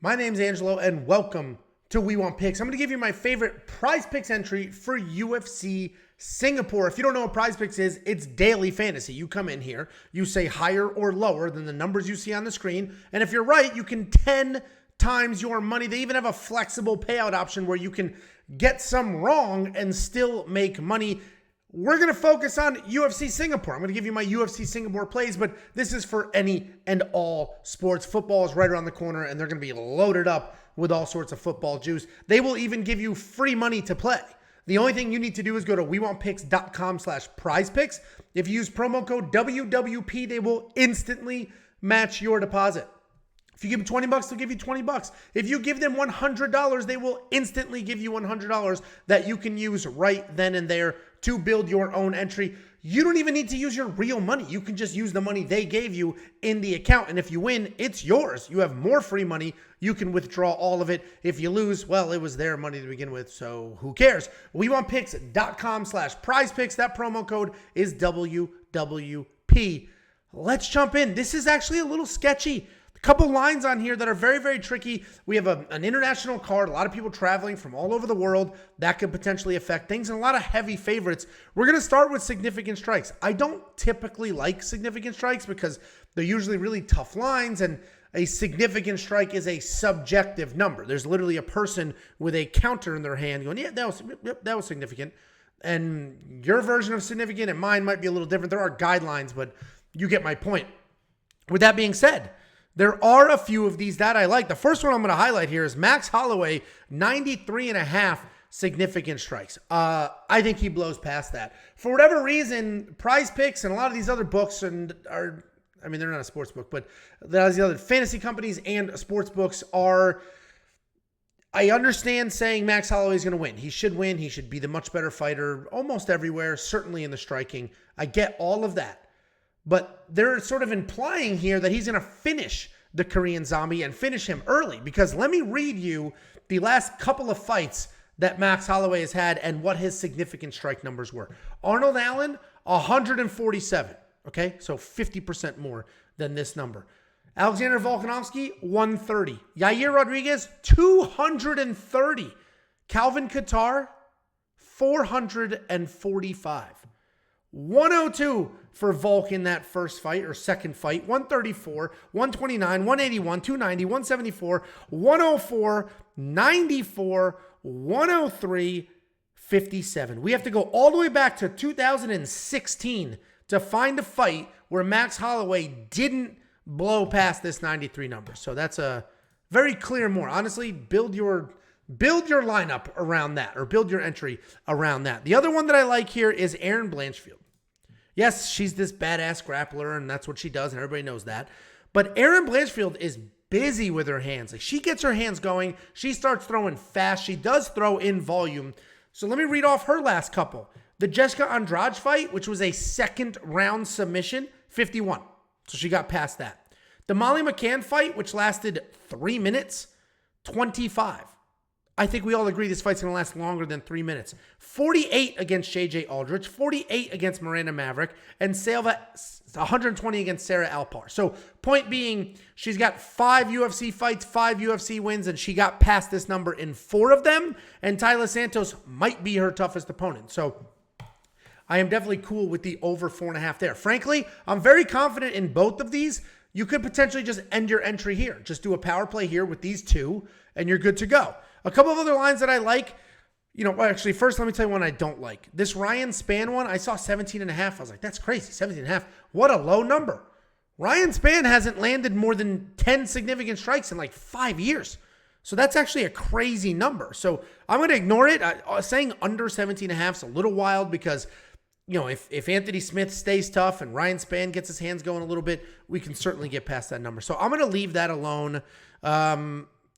My name's Angelo, and welcome to We Want Picks. I'm going to give you my favorite PrizePicks entry for UFC Singapore. If you don't know what PrizePicks is, it's daily fantasy. You come in here, you say higher or lower than the numbers you see on the screen, and if you're right, you can 10 times your money. They even have a flexible payout option where you can get some wrong and still make money. We're going to focus on UFC Singapore. I'm going to give you my UFC Singapore plays, but this is for any and all sports. Football is right around the corner, and they're going to be loaded up with all sorts of football juice. They will even give you free money to play. The only thing you need to do is go to wewantpicks.com/prizepicks. If you use promo code WWP, they will instantly match your deposit. If you give them $20, they'll give you $20. If you give them $100, they will instantly give you $100 that you can use right then and there to build your own entry. You don't even need to use your real money. You can just use the money they gave you in the account. And if you win, it's yours. You have more free money. You can withdraw all of it. If you lose, well, it was their money to begin with, so who cares? WeWantPicks.com/prizepicks. That promo code is WWP. Let's jump in. This is actually a little sketchy. A couple lines on here that are very, very tricky. We have an international card, a lot of people traveling from all over the world. That could potentially affect things, and a lot of heavy favorites. We're going to start with significant strikes. I don't typically like significant strikes because they're usually really tough lines, and a significant strike is a subjective number. There's literally a person with a counter in their hand going, yeah, that was significant. And your version of significant and mine might be a little different. There are guidelines, but you get my point. With that being said, there are a few of these that I like. The first one I'm going to highlight here is Max Holloway, 93.5 significant strikes. I think he blows past that. For whatever reason, PrizePicks and a lot of these other books they're not a sports book, but these other fantasy companies and sports books are, I understand saying Max Holloway is going to win. He should win. He should be the much better fighter almost everywhere, certainly in the striking. I get all of that. But they're sort of implying here that he's going to finish the Korean Zombie and finish him early. Because let me read you the last couple of fights that Max Holloway has had and what his significant strike numbers were. Arnold Allen, 147. Okay, so 50% more than this number. Alexander Volkanovski, 130. Yair Rodriguez, 230. Calvin Kattar, 445. 102 for Volk in that first fight or second fight, 134, 129, 181, 290, 174, 104, 94, 103, 57. We have to go all the way back to 2016 to find a fight where Max Holloway didn't blow past this 93 number. So that's a very clear more. Honestly, build your lineup around that, or build your entry around that. The other one that I like here is Erin Blanchfield. Yes, she's this badass grappler, and that's what she does, and everybody knows that. But Erin Blanchfield is busy with her hands. Like, she gets her hands going. She starts throwing fast. She does throw in volume. So let me read off her last couple. The Jessica Andrade fight, which was a second round submission, 51. So she got past that. The Molly McCann fight, which lasted 3 minutes, 25. I think we all agree this fight's going to last longer than 3 minutes. 48 against J.J. Aldrich, 48 against Miranda Maverick, and Selva 120 against Sarah Alpar. So point being, she's got 5 UFC fights, 5 UFC wins, and she got past this number in 4 of them, and Tyler Santos might be her toughest opponent. So I am definitely cool with the over 4.5 there. Frankly, I'm very confident in both of these. You could potentially just end your entry here. Just do a power play here with these 2, and you're good to go. A couple of other lines that I like, actually, first let me tell you one I don't like. This Ryan Spann one, I saw 17.5. I was like, that's crazy, 17.5. What a low number. Ryan Spann hasn't landed more than 10 significant strikes in like 5 years. So that's actually a crazy number. So I'm going to ignore it. Saying under 17.5 is a little wild because, if Anthony Smith stays tough and Ryan Spann gets his hands going a little bit, we can certainly get past that number. So I'm going to leave that alone.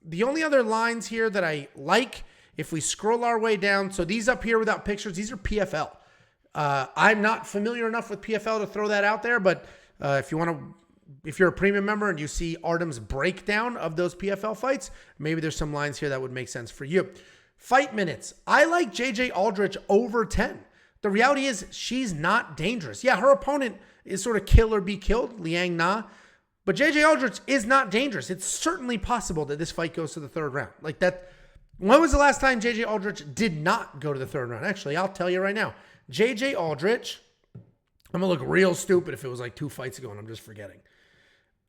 The only other lines here that I like, if we scroll our way down, so these up here without pictures, these are PFL. I'm not familiar enough with PFL to throw that out there, but if you're a premium member and you see Artem's breakdown of those PFL fights, maybe there's some lines here that would make sense for you. Fight minutes. I like J.J. Aldrich over 10. The reality is she's not dangerous. Yeah, her opponent is sort of kill or be killed, Liang Na. But JJ Aldrich is not dangerous. It's certainly possible that this fight goes to the third round. Like that. When was the last time JJ Aldrich did not go to the third round? Actually, I'll tell you right now. JJ Aldrich, I'm going to look real stupid if it was like 2 fights ago and I'm just forgetting.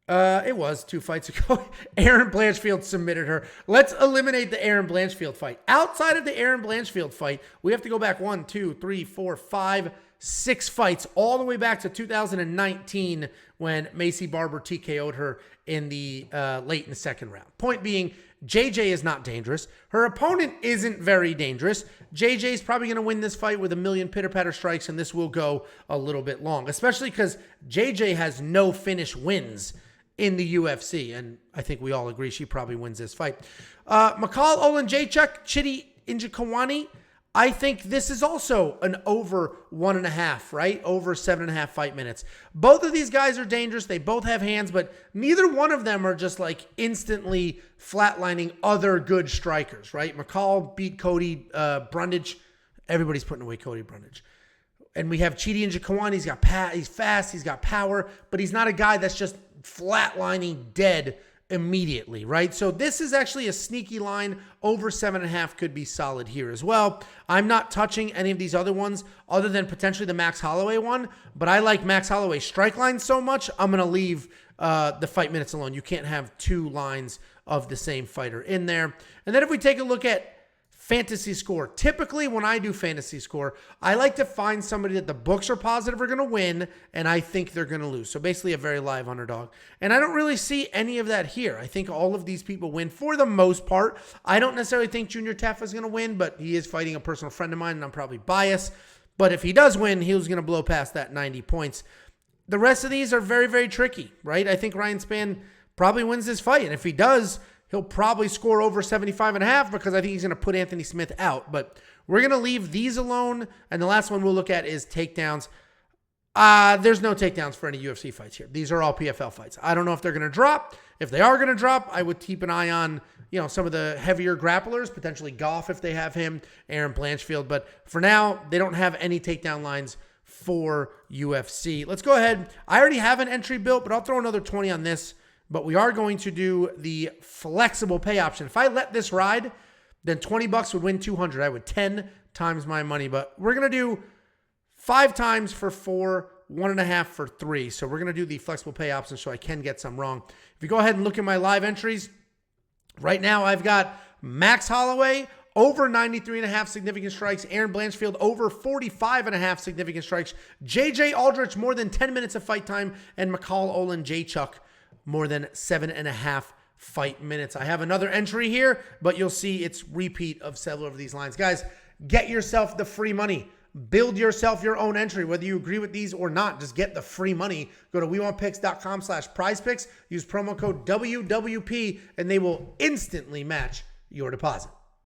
It was 2 fights ago. Aaron Blanchfield submitted her. Let's eliminate the Aaron Blanchfield fight. Outside of the Aaron Blanchfield fight, we have to go back 1, 2, 3, 4, 5, 6 fights, all the way back to 2019 when Macy Barber TKO'd her in the late in the second round. Point being, JJ is not dangerous. Her opponent isn't very dangerous. JJ is probably going to win this fight with a million pitter-patter strikes, and this will go a little bit long, especially because JJ has no finish wins in the UFC, and I think we all agree she probably wins this fight. Mikhail Olenjacek, Chidi Njokuani, I think this is also an over 1.5, right? Over 7.5 fight minutes. Both of these guys are dangerous. They both have hands, but neither one of them are just like instantly flatlining other good strikers, right? McCall beat Cody Brundage. Everybody's putting away Cody Brundage. And we have Chidi Njokuani. He's fast. He's got power, but he's not a guy that's just flatlining dead immediately, right? So this is actually a sneaky line. Over 7.5 could be solid here as well. I'm not touching any of these other ones other than potentially the Max Holloway one, but I like Max Holloway's strike line so much, I'm going to leave the fight minutes alone. You can't have 2 lines of the same fighter in there. And then if we take a look at fantasy score, typically when I do fantasy score, I like to find somebody that the books are positive are going to win, and I think they're going to lose. So basically a very live underdog. And I don't really see any of that here. I think all of these people win for the most part. I don't necessarily think Junior Tafa is going to win, but he is fighting a personal friend of mine, and I'm probably biased. But if he does win, he was going to blow past that 90 points. The rest of these are very, very tricky, right? I think Ryan Spann probably wins this fight. And if he does, he'll probably score over 75.5 because I think he's going to put Anthony Smith out. But we're going to leave these alone. And the last one we'll look at is takedowns. There's no takedowns for any UFC fights here. These are all PFL fights. I don't know if they're going to drop. If they are going to drop, I would keep an eye on, some of the heavier grapplers, potentially Goff if they have him, Aaron Blanchfield. But for now, they don't have any takedown lines for UFC. Let's go ahead. I already have an entry built, but I'll throw another 20 on this. But we are going to do the flexible pay option. If I let this ride, then $20 would win 200. I would 10 times my money. But we're going to do 5 times for 4, 1.5 for 3. So we're going to do the flexible pay option so I can get some wrong. If you go ahead and look at my live entries, right now I've got Max Holloway over 93.5 significant strikes. Aaron Blanchfield over 45.5 significant strikes. JJ Aldrich more than 10 minutes of fight time. And Mikhail Olenjacek more than 7.5 fight minutes. I have another entry here, but you'll see it's repeat of several of these lines. Guys, get yourself the free money. Build yourself your own entry, whether you agree with these or not. Just get the free money. Go to WeWantPicks.com/PrizePicks. Use promo code WWP, and they will instantly match your deposit.